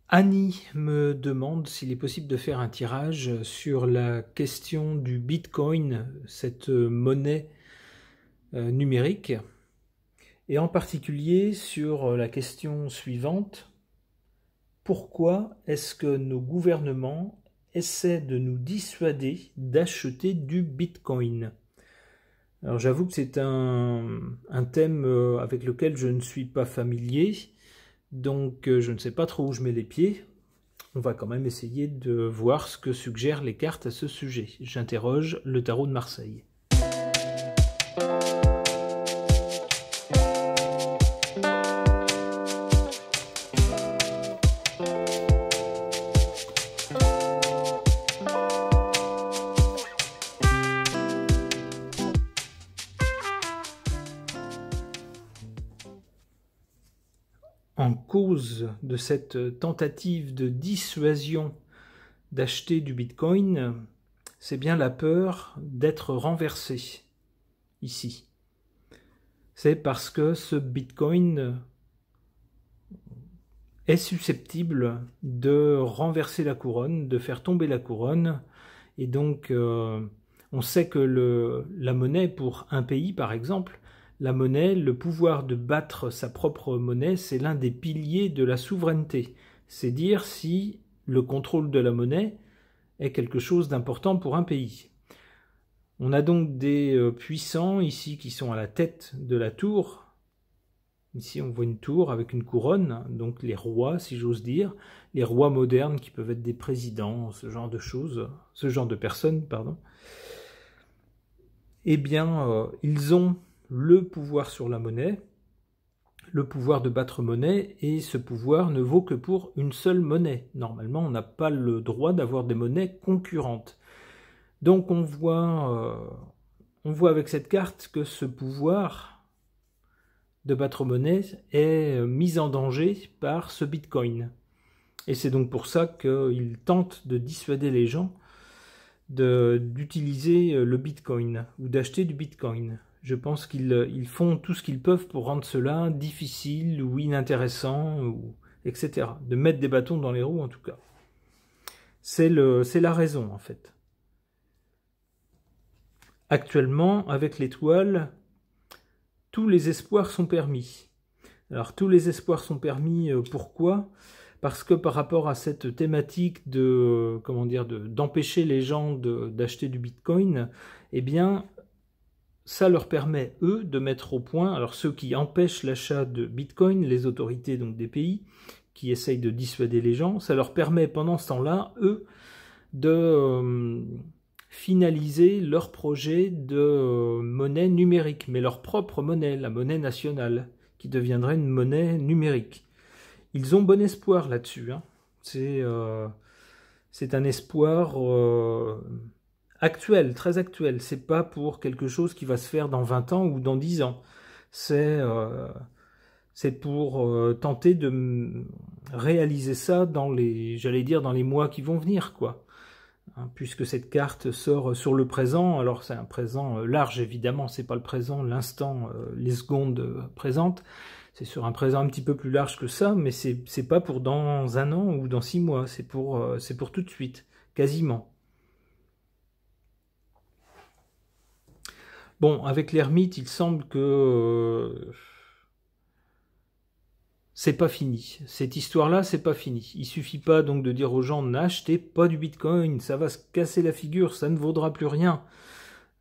Annie me demande s'il est possible de faire un tirage sur la question du Bitcoin, cette monnaie numérique, et en particulier sur la question suivante: pourquoi est-ce que nos gouvernements essaient de nous dissuader d'acheter du Bitcoin? Alors j'avoue que c'est un thème avec lequel je ne suis pas familier, donc je ne sais pas trop où je mets les pieds. On va quand même essayer de voir ce que suggèrent les cartes à ce sujet. J'interroge le tarot de Marseille. En cause de cette tentative de dissuasion d'acheter du Bitcoin, c'est bien la peur d'être renversé ici. C'est parce que ce Bitcoin est susceptible de renverser la couronne, de faire tomber la couronne, et donc on sait que la monnaie pour un pays, par exemple, la monnaie, le pouvoir de battre sa propre monnaie, c'est l'un des piliers de la souveraineté. C'est dire si le contrôle de la monnaie est quelque chose d'important pour un pays. On a donc des puissants ici qui sont à la tête de la tour. Ici on voit une tour avec une couronne, donc les rois, si j'ose dire, les rois modernes qui peuvent être des présidents, ce genre de choses, ce genre de personnes, pardon. Eh bien, ils ont le pouvoir sur la monnaie, le pouvoir de battre monnaie, et ce pouvoir ne vaut que pour une seule monnaie. Normalement, on n'a pas le droit d'avoir des monnaies concurrentes. Donc on voit avec cette carte que ce pouvoir de battre monnaie est mis en danger par ce Bitcoin. Et c'est donc pour ça qu'il tente de dissuader les gens d'utiliser le Bitcoin ou d'acheter du Bitcoin. Je pense qu'ils font tout ce qu'ils peuvent pour rendre cela difficile ou inintéressant, etc. De mettre des bâtons dans les roues en tout cas. C'est la raison en fait. Actuellement, avec l'étoile, tous les espoirs sont permis. Alors tous les espoirs sont permis, pourquoi ? Parce que par rapport à cette thématique d'empêcher les gens d'acheter du Bitcoin, eh bien, ça leur permet, eux, de mettre au point, alors ceux qui empêchent l'achat de Bitcoin, les autorités donc des pays, qui essayent de dissuader les gens, ça leur permet pendant ce temps-là, eux, de finaliser leur projet de monnaie numérique, mais leur propre monnaie, la monnaie nationale, qui deviendrait une monnaie numérique. Ils ont bon espoir là-dessus. Hein. C'est un espoir actuel, très actuel. C'est pas pour quelque chose qui va se faire dans 20 ans ou dans 10 ans. C'est pour tenter de réaliser ça dans les mois qui vont venir, quoi. Hein, puisque cette carte sort sur le présent, alors c'est un présent large évidemment, c'est pas le présent, l'instant, les secondes présentes, c'est sur un présent un petit peu plus large que ça, mais c'est pas pour dans 1 an ou dans 6 mois, c'est pour tout de suite, quasiment. Bon, avec l'ermite, il semble que c'est pas fini. Cette histoire-là, c'est pas fini. Il suffit pas donc de dire aux gens n'achetez pas du Bitcoin, ça va se casser la figure, ça ne vaudra plus rien.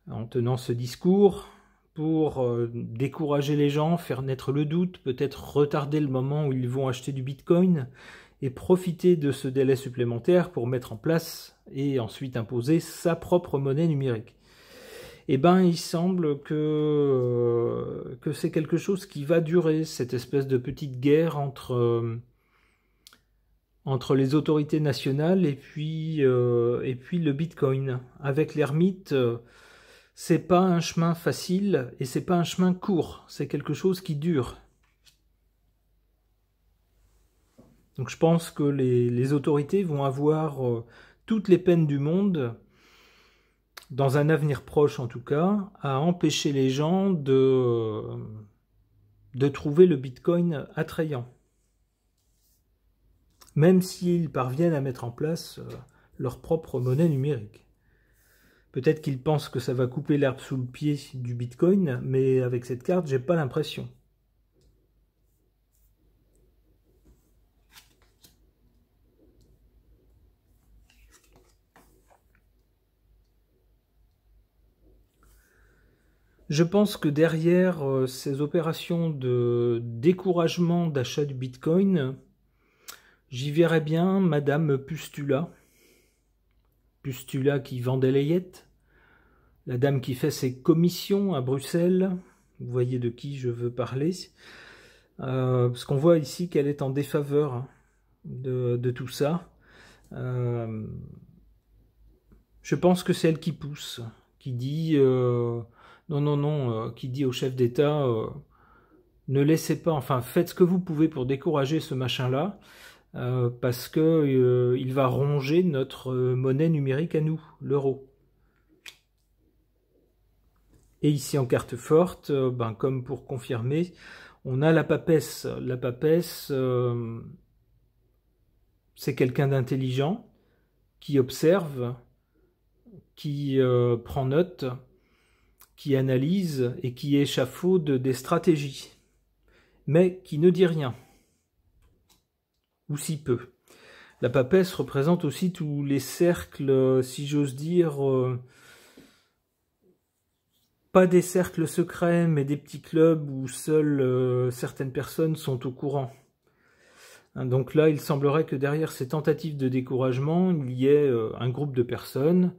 En tenant ce discours, pour décourager les gens, faire naître le doute, peut-être retarder le moment où ils vont acheter du Bitcoin, et profiter de ce délai supplémentaire pour mettre en place et ensuite imposer sa propre monnaie numérique. Eh bien, il semble que c'est quelque chose qui va durer, cette espèce de petite guerre entre les autorités nationales et puis le Bitcoin. Avec l'ermite, c'est pas un chemin facile et c'est pas un chemin court, c'est quelque chose qui dure. Donc je pense que les autorités vont avoir toutes les peines du monde, dans un avenir proche en tout cas, à empêcher les gens de trouver le Bitcoin attrayant. même s'ils parviennent à mettre en place leur propre monnaie numérique. Peut-être qu'ils pensent que ça va couper l'herbe sous le pied du Bitcoin, mais avec cette carte, j'ai pas l'impression. Je pense que derrière ces opérations de découragement d'achat du Bitcoin, j'y verrais bien Madame Pustula. Pustula qui vend des layettes. La dame qui fait ses commissions à Bruxelles. Vous voyez de qui je veux parler. Parce qu'on voit ici qu'elle est en défaveur de tout ça. Je pense que c'est elle qui pousse, qui dit... qui dit au chef d'État, ne laissez pas, enfin faites ce que vous pouvez pour décourager ce machin-là, parce que il va ronger notre monnaie numérique à nous, l'euro. Et ici en carte forte, comme pour confirmer, on a la papesse. La papesse, c'est quelqu'un d'intelligent, qui observe, qui prend note, qui analyse et qui échafaude des stratégies, mais qui ne dit rien, ou si peu. La papesse représente aussi tous les cercles, si j'ose dire, pas des cercles secrets, mais des petits clubs où seules certaines personnes sont au courant. Donc là, il semblerait que derrière ces tentatives de découragement, il y ait un groupe de personnes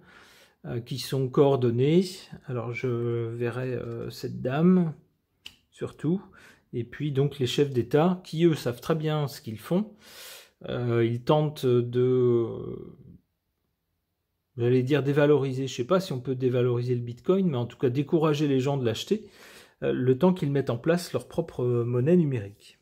qui sont coordonnés. Alors je verrai cette dame, surtout, et puis donc les chefs d'État, qui eux savent très bien ce qu'ils font. Ils tentent de, j'allais dire dévaloriser, je ne sais pas si on peut dévaloriser le Bitcoin, mais en tout cas décourager les gens de l'acheter, le temps qu'ils mettent en place leur propre monnaie numérique.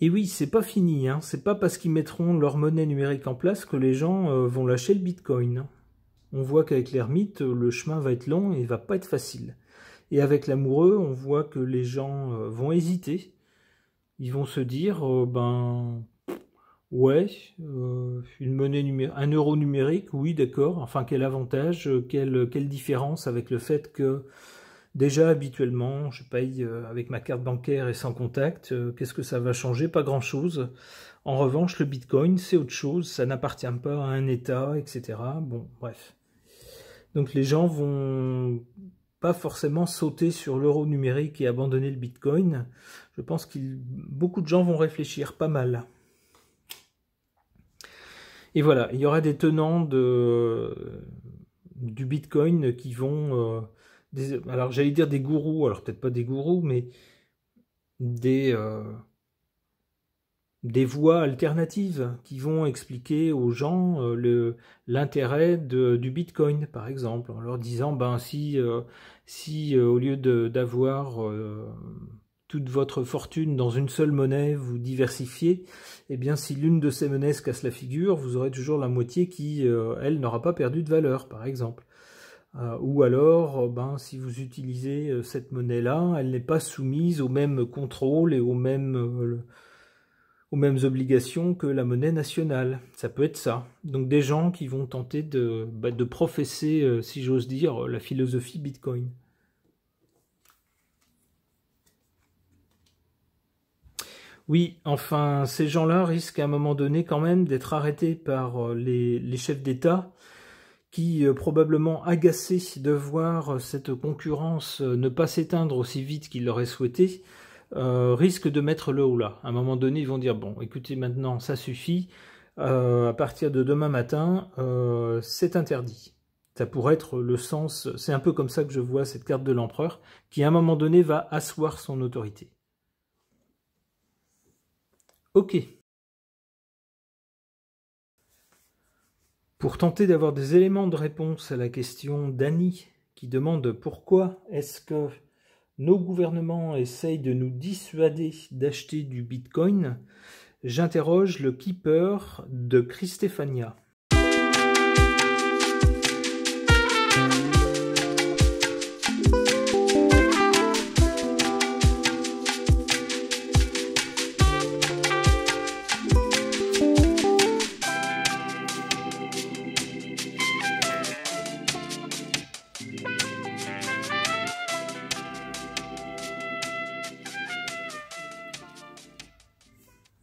Et oui, c'est pas fini, hein. C'est pas parce qu'ils mettront leur monnaie numérique en place que les gens vont lâcher le Bitcoin. On voit qu'avec l'ermite, le chemin va être long et il va pas être facile. Et avec l'amoureux, on voit que les gens vont hésiter. Ils vont se dire, ouais, une monnaie numérique, un euro numérique, oui, d'accord. Enfin, quel avantage, quelle différence avec le fait que déjà, habituellement, je paye avec ma carte bancaire et sans contact. Qu'est-ce que ça va changer? Pas grand-chose. En revanche, le Bitcoin, c'est autre chose. Ça n'appartient pas à un État, etc. Bon, bref. Donc les gens vont pas forcément sauter sur l'euro numérique et abandonner le Bitcoin. Je pense que beaucoup de gens vont réfléchir pas mal. Et voilà, il y aura des tenants du Bitcoin qui vont... alors j'allais dire des gourous, alors peut-être pas des gourous, mais des voies alternatives qui vont expliquer aux gens l'intérêt du Bitcoin, par exemple, en leur disant, si au lieu d'avoir toute votre fortune dans une seule monnaie, vous diversifiez, eh bien si l'une de ces monnaies se casse la figure, vous aurez toujours la moitié qui, elle, n'aura pas perdu de valeur, par exemple. Ou alors, si vous utilisez cette monnaie-là, elle n'est pas soumise aux mêmes contrôles et aux mêmes obligations que la monnaie nationale. Ça peut être ça. Donc des gens qui vont tenter de professer, si j'ose dire, la philosophie Bitcoin. Oui, enfin, ces gens-là risquent à un moment donné quand même d'être arrêtés par les chefs d'État qui, probablement agacés de voir cette concurrence ne pas s'éteindre aussi vite qu'ils l'auraient souhaité, risquent de mettre le haut là. À un moment donné, ils vont dire, bon, écoutez, maintenant, ça suffit, à partir de demain matin, c'est interdit. Ça pourrait être le sens, c'est un peu comme ça que je vois cette carte de l'empereur, qui à un moment donné va asseoir son autorité. Ok. Pour tenter d'avoir des éléments de réponse à la question d'Annie, qui demande pourquoi est-ce que nos gouvernements essayent de nous dissuader d'acheter du Bitcoin, j'interroge le keeper de Christefania.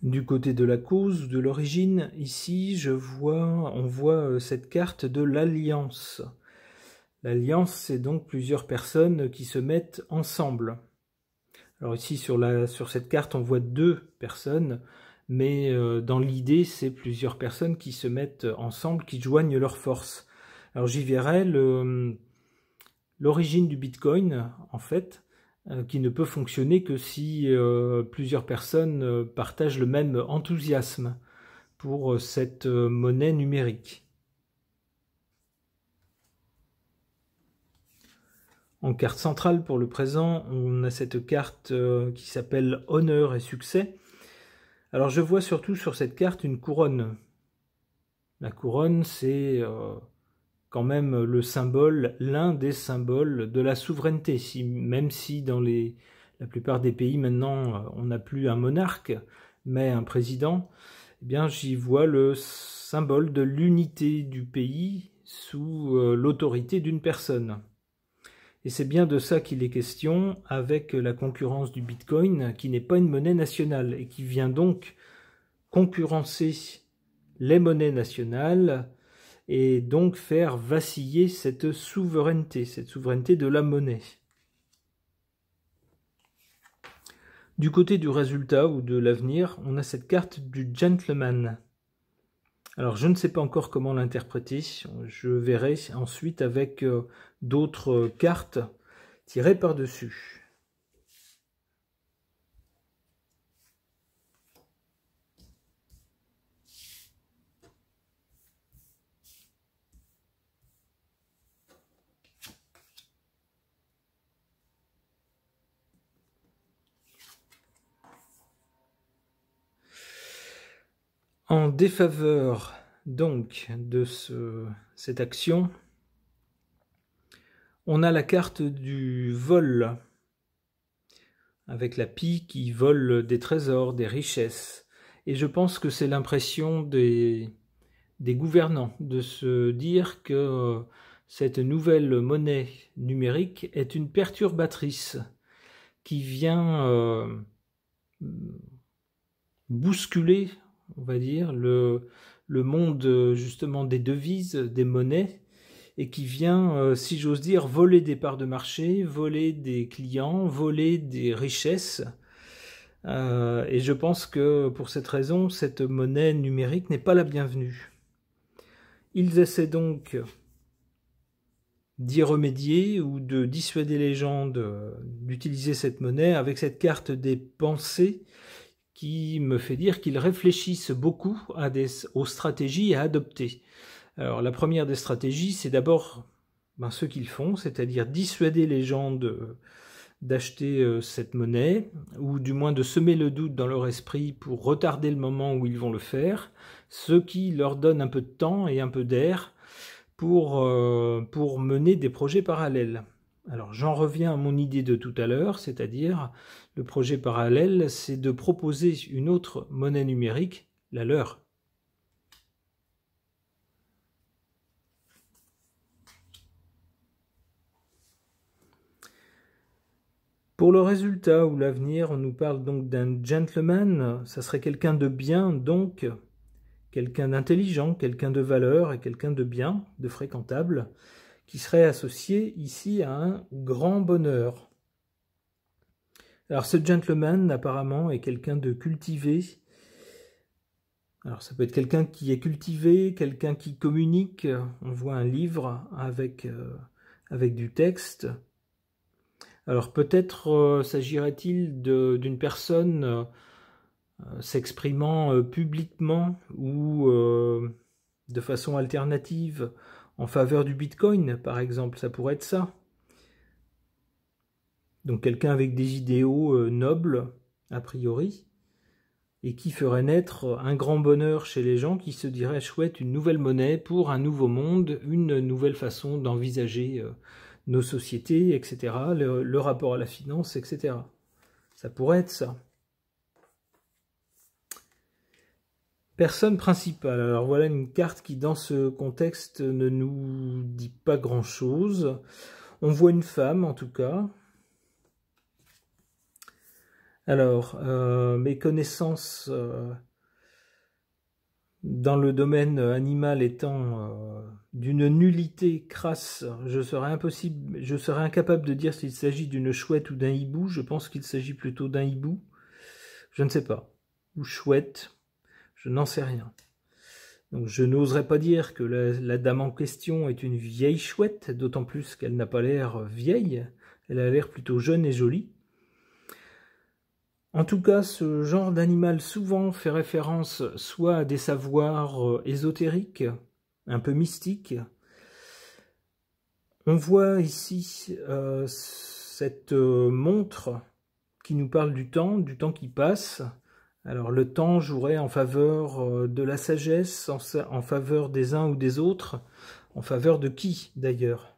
Du côté de la cause, de l'origine, ici, on voit cette carte de l'alliance. L'alliance, c'est donc plusieurs personnes qui se mettent ensemble. Alors ici, sur cette carte, on voit 2 personnes, mais dans l'idée, c'est plusieurs personnes qui se mettent ensemble, qui joignent leurs forces. Alors j'y verrai l'origine du Bitcoin, en fait, qui ne peut fonctionner que si plusieurs personnes partagent le même enthousiasme pour cette monnaie numérique. En carte centrale pour le présent, on a cette carte qui s'appelle Honneur et Succès. Alors je vois surtout sur cette carte une couronne. La couronne, c'est quand même le symbole, l'un des symboles de la souveraineté, même si dans la plupart des pays maintenant on n'a plus un monarque, mais un président, eh bien j'y vois le symbole de l'unité du pays sous l'autorité d'une personne. Et c'est bien de ça qu'il est question avec la concurrence du Bitcoin, qui n'est pas une monnaie nationale et qui vient donc concurrencer les monnaies nationales et donc faire vaciller cette souveraineté de la monnaie. Du côté du résultat ou de l'avenir, on a cette carte du gentleman. Alors je ne sais pas encore comment l'interpréter, je verrai ensuite avec d'autres cartes tirées par-dessus. En défaveur donc de cette action, on a la carte du vol, avec la pie qui vole des trésors, des richesses. Et je pense que c'est l'impression des gouvernants de se dire que cette nouvelle monnaie numérique est une perturbatrice qui vient bousculer, on va dire, le monde justement des devises, des monnaies, et qui vient, si j'ose dire, voler des parts de marché, voler des clients, voler des richesses. Et je pense que pour cette raison, cette monnaie numérique n'est pas la bienvenue. Ils essaient donc d'y remédier ou de dissuader les gens d'utiliser cette monnaie avec cette carte des pensées qui me fait dire qu'ils réfléchissent beaucoup aux stratégies à adopter. Alors la première des stratégies, c'est d'abord ce qu'ils font, c'est-à-dire dissuader les gens d'acheter cette monnaie, ou du moins de semer le doute dans leur esprit pour retarder le moment où ils vont le faire, ce qui leur donne un peu de temps et un peu d'air pour mener des projets parallèles. Alors j'en reviens à mon idée de tout à l'heure, c'est-à-dire le projet parallèle, c'est de proposer une autre monnaie numérique, la leur. Pour le résultat ou l'avenir, on nous parle donc d'un gentleman, ça serait quelqu'un de bien, donc quelqu'un d'intelligent, quelqu'un de valeur et quelqu'un de bien, de fréquentable, qui serait associé ici à un grand bonheur. Alors ce gentleman apparemment est quelqu'un de cultivé. Alors ça peut être quelqu'un qui est cultivé, quelqu'un qui communique. On voit un livre avec du texte. Alors peut-être s'agirait-il d'une personne s'exprimant publiquement ou de façon alternative en faveur du Bitcoin, par exemple, ça pourrait être ça. Donc quelqu'un avec des idéaux nobles, a priori, et qui ferait naître un grand bonheur chez les gens qui se diraient chouette, une nouvelle monnaie pour un nouveau monde, une nouvelle façon d'envisager nos sociétés, etc., le rapport à la finance, etc. Ça pourrait être ça. Personne principale. Alors voilà une carte qui, dans ce contexte, ne nous dit pas grand-chose. On voit une femme, en tout cas. Alors, mes connaissances dans le domaine animal étant d'une nullité crasse, je serais incapable de dire s'il s'agit d'une chouette ou d'un hibou. Je pense qu'il s'agit plutôt d'un hibou. Je ne sais pas. Ou chouette. Je n'en sais rien. Donc je n'oserais pas dire que la dame en question est une vieille chouette, d'autant plus qu'elle n'a pas l'air vieille. Elle a l'air plutôt jeune et jolie. En tout cas, ce genre d'animal souvent fait référence soit à des savoirs ésotériques, un peu mystiques. On voit ici cette montre qui nous parle du temps qui passe. Alors le temps jouerait en faveur de la sagesse, en faveur des uns ou des autres, en faveur de qui d'ailleurs?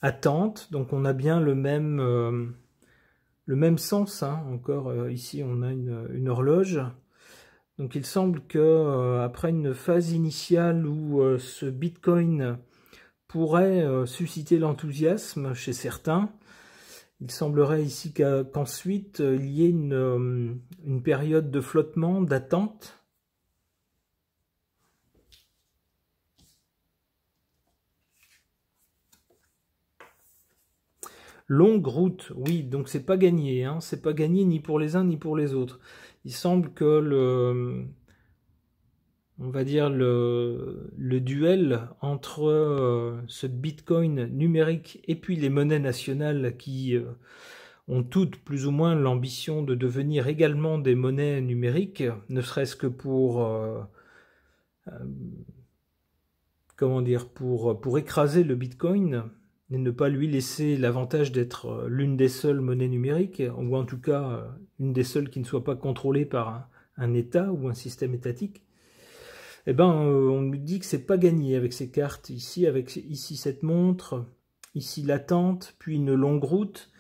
Attente, donc on a bien le même sens, hein. Encore ici on a une horloge. Donc il semble que après une phase initiale où ce Bitcoin pourrait susciter l'enthousiasme chez certains, il semblerait ici qu'ensuite il y ait une période de flottement, d'attente. Longue route, oui, donc c'est pas gagné, hein, c'est pas gagné ni pour les uns ni pour les autres. Il semble que on va dire le duel entre ce Bitcoin numérique et puis les monnaies nationales qui ont toutes plus ou moins l'ambition de devenir également des monnaies numériques, ne serait-ce que pour comment dire, pour écraser le Bitcoin et ne pas lui laisser l'avantage d'être l'une des seules monnaies numériques, ou en tout cas une des seules qui ne soit pas contrôlée par un État ou un système étatique. Eh ben, on nous dit que c'est pas gagné avec ces cartes ici, avec ici cette montre, ici l'attente, puis une longue route.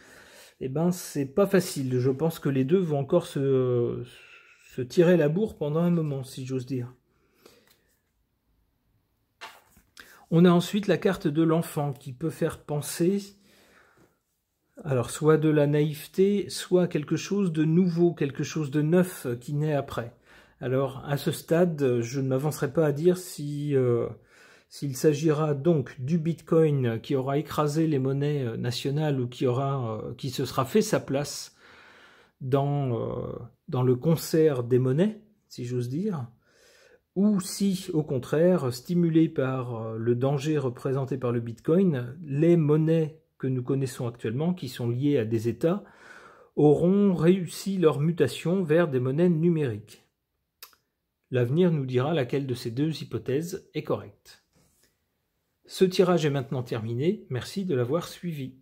Eh ben, c'est pas facile. Je pense que les deux vont encore se tirer la bourre pendant un moment, si j'ose dire. On a ensuite la carte de l'enfant qui peut faire penser, alors soit de la naïveté, soit quelque chose de nouveau, quelque chose de neuf qui naît après. Alors à ce stade, je ne m'avancerai pas à dire s'il s'agira donc du Bitcoin qui aura écrasé les monnaies nationales ou qui se sera fait sa place dans le concert des monnaies, si j'ose dire, ou si, au contraire, stimulés par le danger représenté par le Bitcoin, les monnaies que nous connaissons actuellement, qui sont liées à des États, auront réussi leur mutation vers des monnaies numériques. L'avenir nous dira laquelle de ces deux hypothèses est correcte. Ce tirage est maintenant terminé, merci de l'avoir suivi.